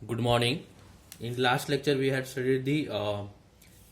Good morning. In last lecture, we had studied the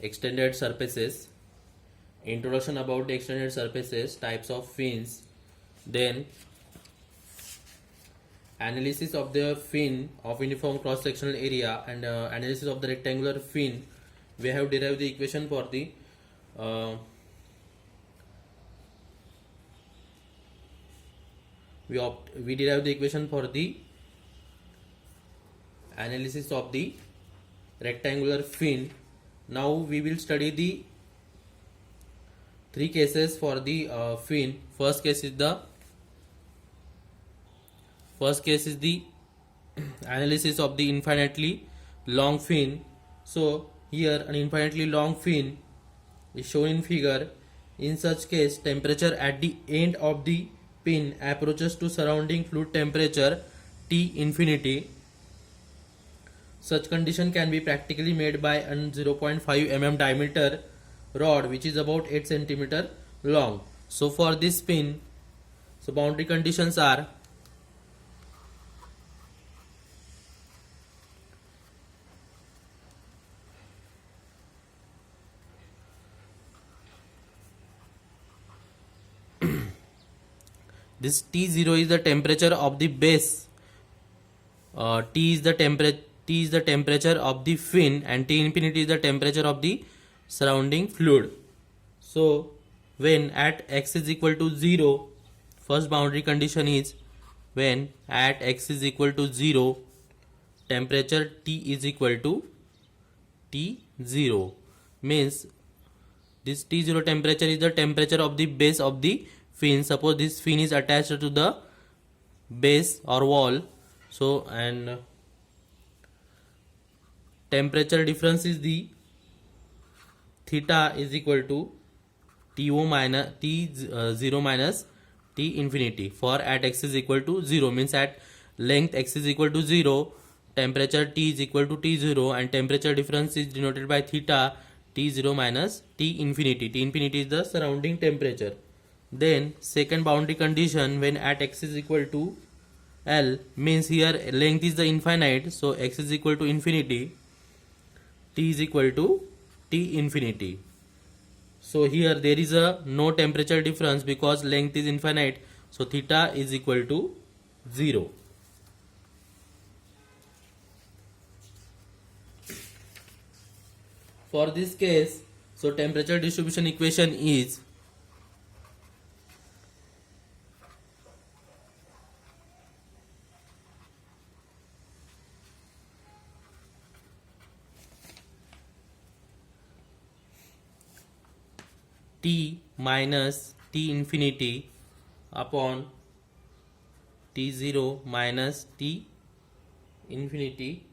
extended surfaces, introduction about the extended surfaces, types of fins, then analysis of the fin of uniform cross-sectional area and analysis of the rectangular fin. We have derived the equation for the uh, we derived the equation for the analysis of the rectangular fin. Now we will study the three cases for the fin. First case is the analysis of the infinitely long fin. So here an infinitely long fin is shown in figure. In such case, temperature at the end of the pin approaches to surrounding fluid temperature T infinity. Such condition can be practically made by a 0.5 mm diameter rod which is about 8 cm long. So for this pin, so boundary conditions are this T0 is the temperature of the base, T is the temperature of the fin, and T infinity is the temperature of the surrounding fluid. So when at x is equal to 0, first boundary condition is when at x is equal to 0, temperature T is equal to T0, means this T0 temperature is the temperature of the base of the fin. Suppose this fin is attached to the base or wall, so and temperature difference is the theta is equal to T0 minus T infinity. For at x is equal to 0, means at length x is equal to 0, temperature T is equal to T0, and temperature difference is denoted by theta T0 minus T infinity. T infinity is the surrounding temperature. Then second boundary condition, when at x is equal to L, means here length is the infinite, so x is equal to infinity, T is equal to T infinity. So here there is a no temperature difference because length is infinite, so theta is equal to 0. For this case, so temperature distribution equation is T minus T infinity upon T0 minus T infinity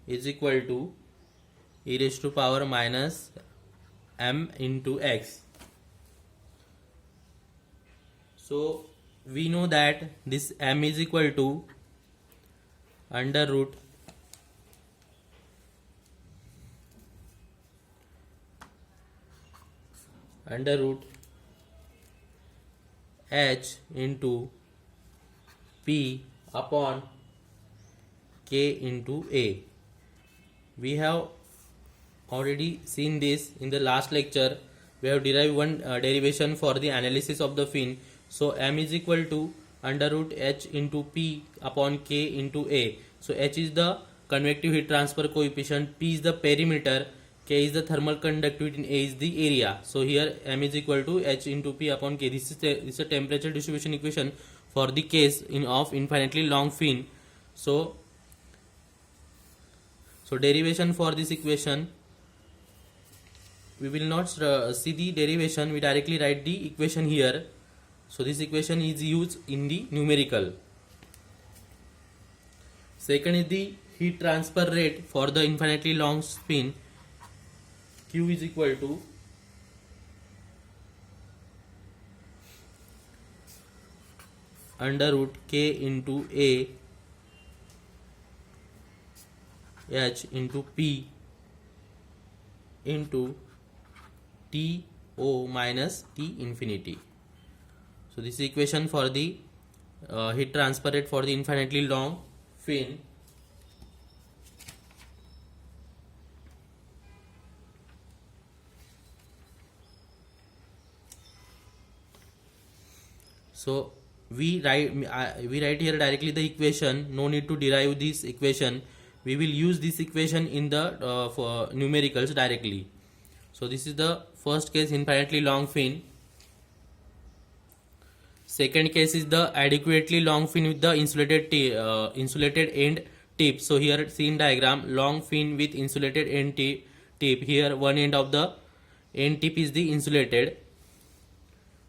is equal to e raised to power minus m into x. So we know that this m is equal to under root h into p upon k into a. We have already seen this in the last lecture. We have derived one derivation for the analysis of the fin. So m is equal to under root h into p upon k into a. So h is the convective heat transfer coefficient, p is the perimeter, k is the thermal conductivity, and a is the area. So here m is equal to h into p upon k. This is a temperature distribution equation for the case of infinitely long fin. So derivation for this equation, we will not see the derivation, we directly write the equation here. So this equation is used in the numerical. Second is the heat transfer rate for the infinitely long fin. Q is equal to under root k into a h into p into T O minus T infinity. So this is equation for the heat transfer rate for the infinitely long fin. So we write here directly the equation. No need to derive this equation. We will use this equation in the for numericals directly. So this is the first case, infinitely long fin. Second case is the adequately long fin with the insulated end tip. So here see in diagram, long fin with insulated end tip. Here one end of the end tip is the insulated.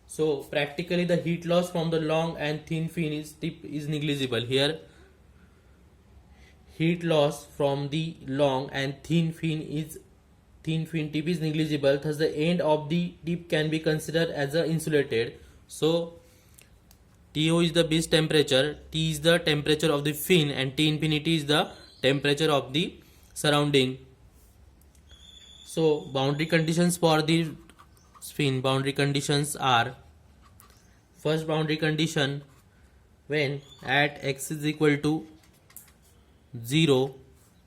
So practically the heat loss from the long and thin fin tip is negligible. Here heat loss from the long and thin fin tip is negligible. Thus the end of the tip can be considered as a insulated. So TO is the base temperature, T is the temperature of the fin, and T infinity is the temperature of the surrounding. So boundary conditions for the fin, boundary conditions are: first boundary condition, when at x is equal to 0,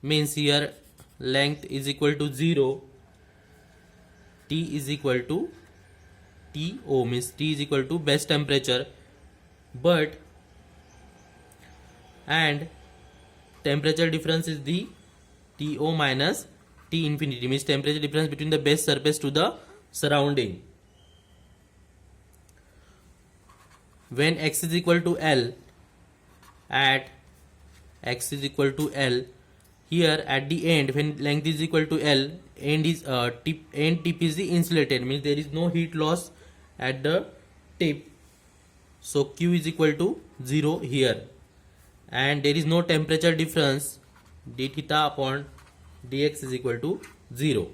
means here length is equal to 0, T is equal to TO, means T is equal to base temperature, but and temperature difference is the TO minus T infinity, means temperature difference between the base surface to the surrounding. When x is equal to L, at x is equal to L, here at the end when length is equal to L, end tip is the insulated, means there is no heat loss at the tip. So Q is equal to 0 here, and there is no temperature difference, d theta upon dx is equal to 0.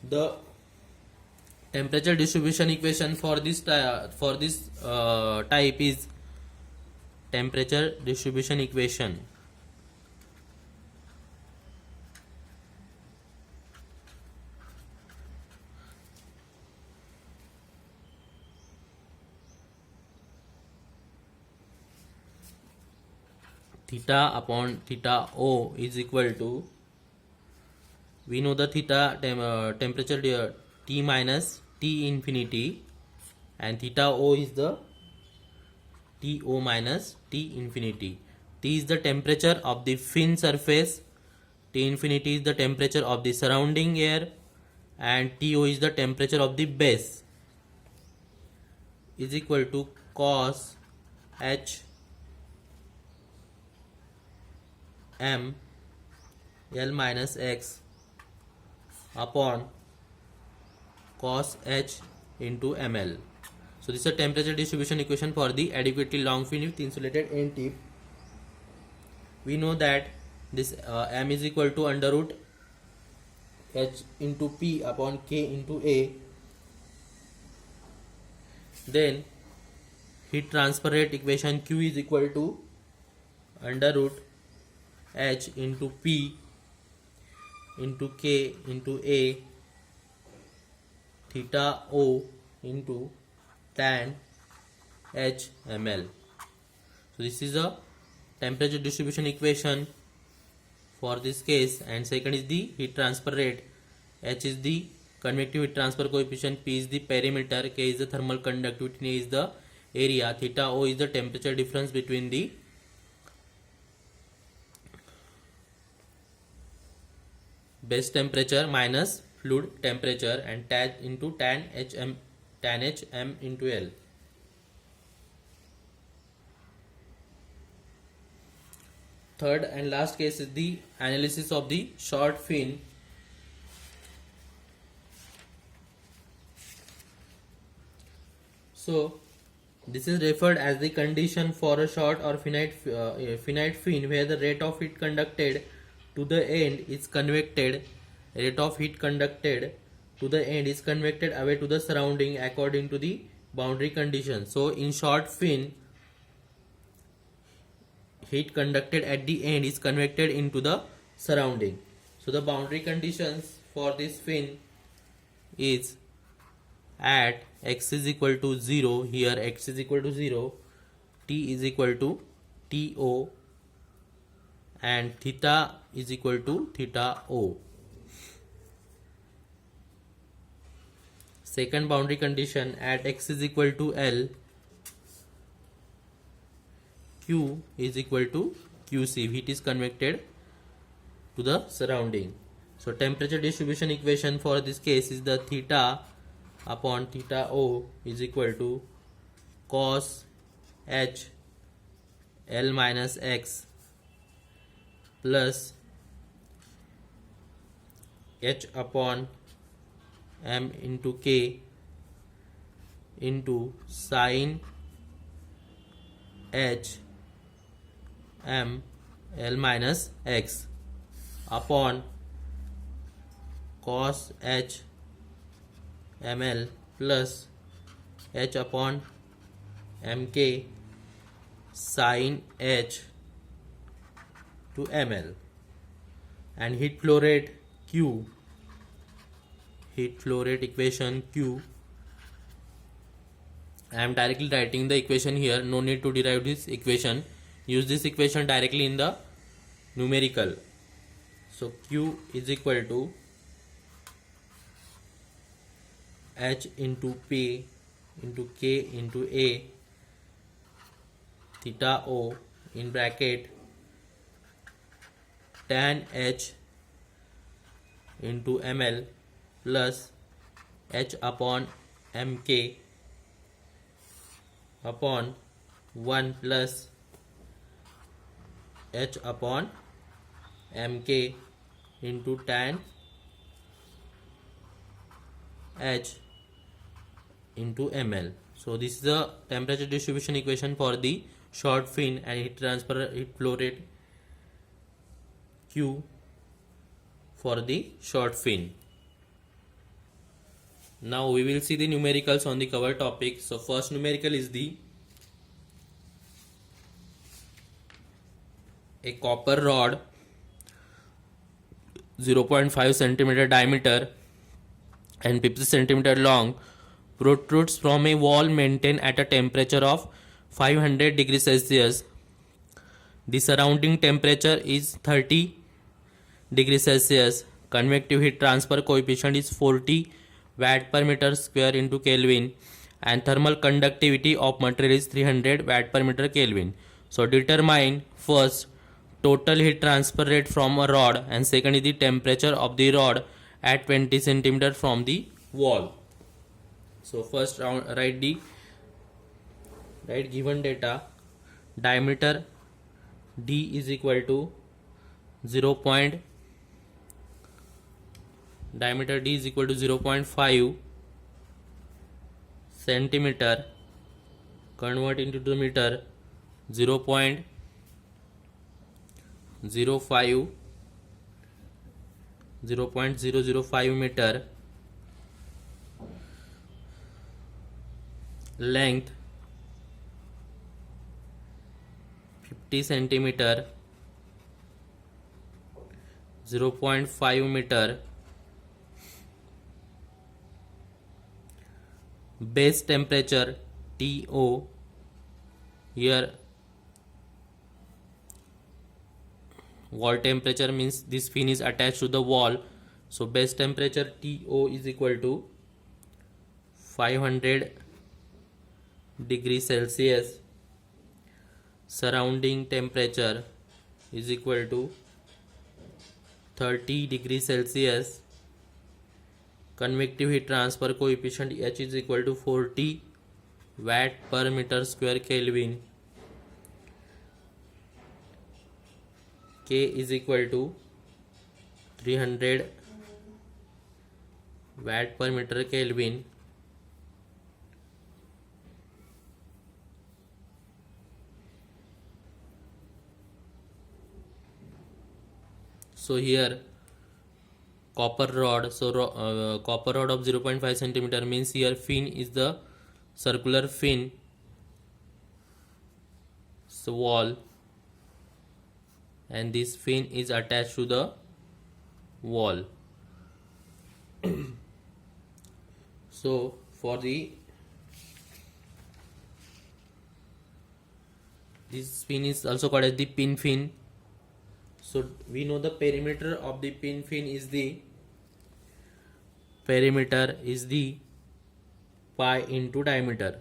The temperature distribution equation for this type is temperature distribution equation. Theta upon theta O is equal to, we know the theta temperature T minus T infinity, and theta O is the TO minus T infinity. T is the temperature of the fin surface, T infinity is the temperature of the surrounding air, and TO is the temperature of the base, is equal to cos H M L minus X upon cos H into ml. So this is a temperature distribution equation for the adequately long fin with insulated end tip. We know that this m is equal to under root H into P upon K into A. Then heat transfer rate equation, Q is equal to under root H into P into K into A theta O into tan H ml. So this is a temperature distribution equation for this case, and second is the heat transfer rate. H is the convective heat transfer coefficient, P is the perimeter, K is the thermal conductivity, A is the area, theta O is the temperature difference between the base temperature minus fluid temperature, and tan into tan H M into L. Third and last case is the analysis of the short fin. So this is referred as the condition for a short or finite fin where the rate of heat conducted to the end is convected, rate of heat conducted to the end is convected away to the surrounding according to the boundary conditions. So in short fin, heat conducted at the end is convected into the surrounding. So the boundary conditions for this fin is at x is equal to 0, here x is equal to 0, t is equal to TO, and theta is equal to theta O. Second boundary condition, at x is equal to L, Q is equal to QC. Heat is convected to the surrounding. So temperature distribution equation for this case is the theta upon theta O is equal to cos H L minus X plus H upon M into K into sin H M L minus X upon cos H ml plus H upon mk sin H to ml. And heat flow rate Q, heat flow rate equation Q, I am directly writing the equation here, no need to derive this equation. Use this equation directly in the numerical. So Q is equal to H into P into K into A theta O in bracket tan H into ml plus H upon mk upon 1 plus H upon mk into tan H into ml. So this is the temperature distribution equation for the short fin and heat transfer heat flow rate Q for the short fin. Now we will see the numericals on the cover topic. So first numerical is a copper rod 0.5 centimeter diameter and 50 centimeter long protrudes from a wall maintained at a temperature of 500 degrees Celsius. The surrounding temperature is 30 degrees Celsius. Convective heat transfer coefficient is 40 watt per meter square into Kelvin, and thermal conductivity of material is 300 watt per meter Kelvin. So determine first total heat transfer rate from a rod, and second is the temperature of the rod at 20 centimeter from the wall. So first write given data. Diameter D is equal to 0.5 centimeter, convert into the meter, 0.005 meter. Length 50 centimeter, 0.5 meter. Base temperature TO, here wall temperature means this fin is attached to the wall, so base temperature TO is equal to 500 degrees Celsius. Surrounding temperature is equal to 30 degrees Celsius. Convective heat transfer coefficient H is equal to 40 watt per meter square Kelvin. K is equal to 300 watt per meter Kelvin. So here copper rod, copper rod of 0.5 centimeter means here fin is the circular fin, so wall, and this fin is attached to the wall. So for this fin is also called as the pin fin. So we know the perimeter of the pin fin is the pi into diameter.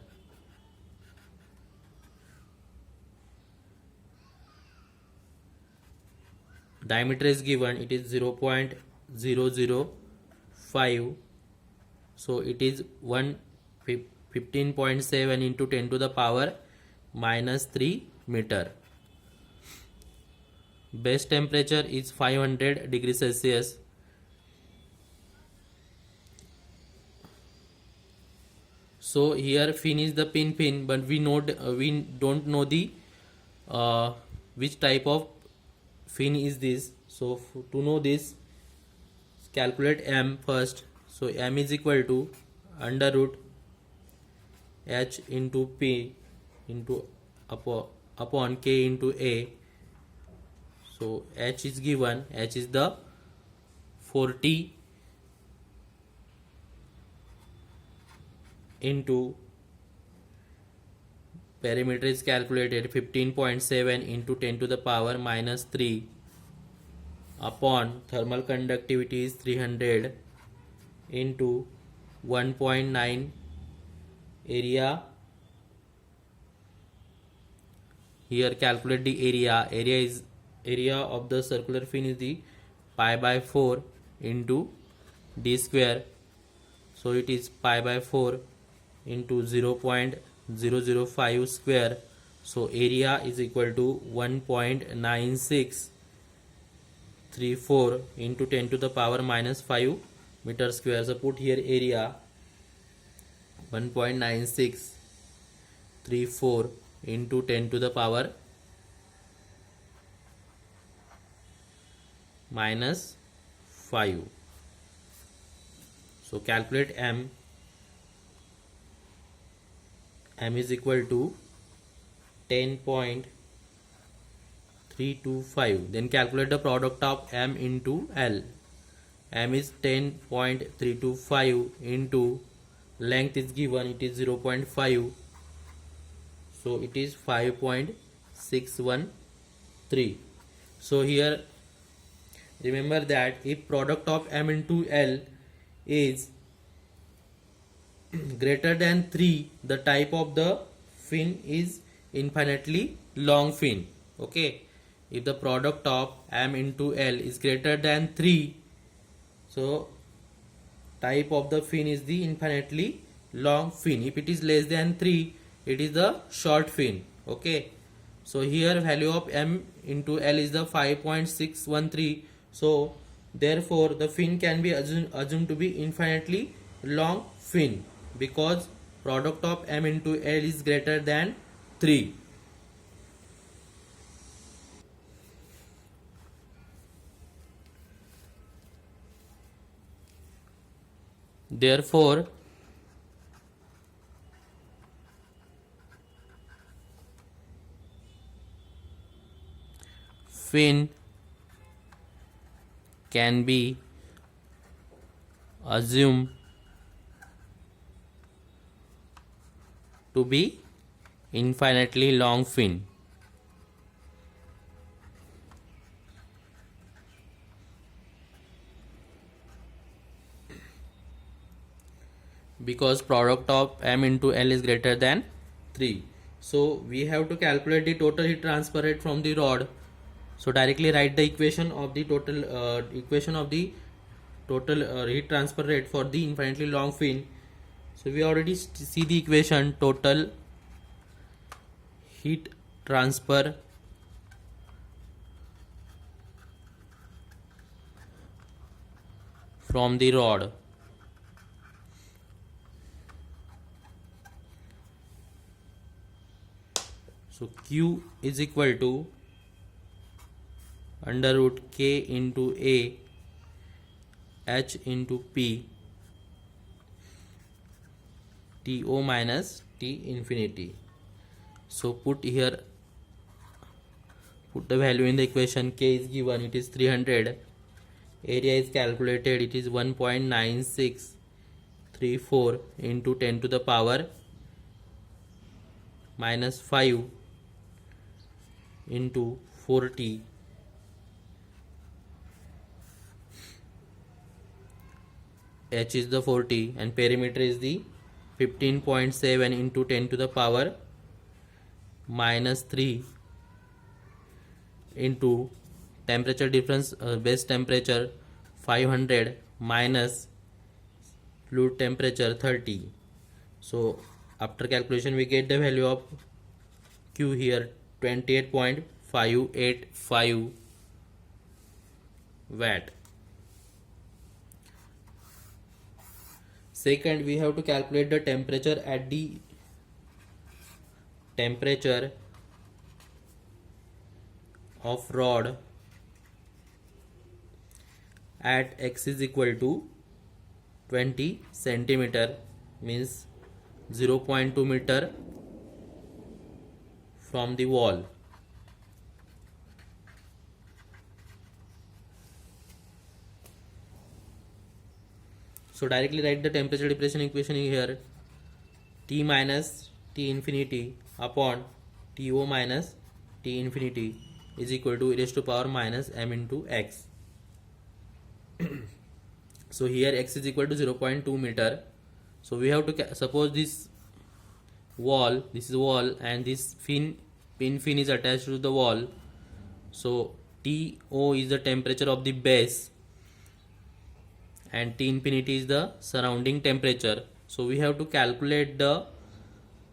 Diameter is given, it is 0.005, so it is 15.7 into 10 to the power minus 3 meter. Base temperature is 500 degrees Celsius. So here fin is the pin, but we don't know the which type of fin is this. So to know this, calculate m first. So m is equal to under root h into p into upon k into a. So h is given, h is the 40 into perimeter is calculated 15.7 into 10 to the power minus 3 upon thermal conductivity is 300 into 1.9 area. Here calculate the area. Area of the circular fin is the pi by 4 into d square. So it is pi by 4 into 0.005 square. So area is equal to 1.9634 into 10 to the power minus 5 meter square. So put here area 1.9634 into 10 to the power minus 5. So calculate m. M is equal to 10.325. Then calculate the product of m into L. M is 10.325 into length is given, it is 0.5. So it is 5.613. So here remember that if product of m into L is greater than 3, the type of the fin is infinitely long fin. Okay, if the product of m into L is greater than 3, so type of the fin is the infinitely long fin. If it is less than 3, it is the short fin. Okay, so here value of m into L is the 5.613. so therefore the fin can be assumed to be infinitely long fin because product of m into L is greater than 3. Therefore fin can be assumed to be infinitely long fin. Because product of m into L is greater than 3. So we have to calculate the total heat transfer rate from the rod. So directly write the equation of the total heat transfer rate for the infinitely long fin. So we already see the equation, total heat transfer from the rod. So Q is equal to under root K into A H into P TO minus T infinity. So put the value in the equation. K is given, it is 300. Area is calculated, it is 1.9634 into 10 to the power minus 5 into 40 H is the 40 and perimeter is the 15.7 into 10 to the power minus 3 into temperature difference, base temperature 500 minus fluid temperature 30. So after calculation we get the value of Q here 28.585 watt. Second, we have to calculate the temperature at the temperature of rod at x is equal to 20 centimeter, means 0.2 meter from the wall. So directly write the temperature depression equation here. T minus T infinity upon TO minus T infinity is equal to e raised to power minus m into x. So here x is equal to 0.2 meter. So we have to suppose this wall, this is wall, and this pin is attached to the wall. So TO is the temperature of the base and T infinity is the surrounding temperature. So we have to calculate the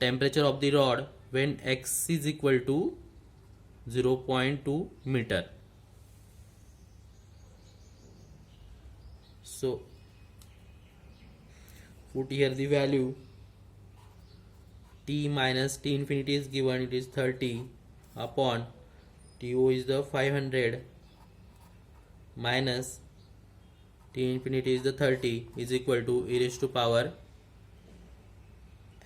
temperature of the rod when x is equal to 0.2 meter. So put here the value. T minus T infinity is given, it is 30 upon TO is the 500 minus T infinity is the 30 is equal to e raised to power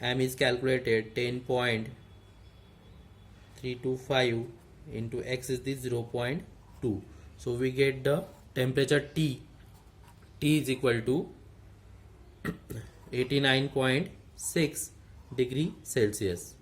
m is calculated 10.325 into x is the 0.2. So we get the temperature T is equal to 89.6 degree Celsius.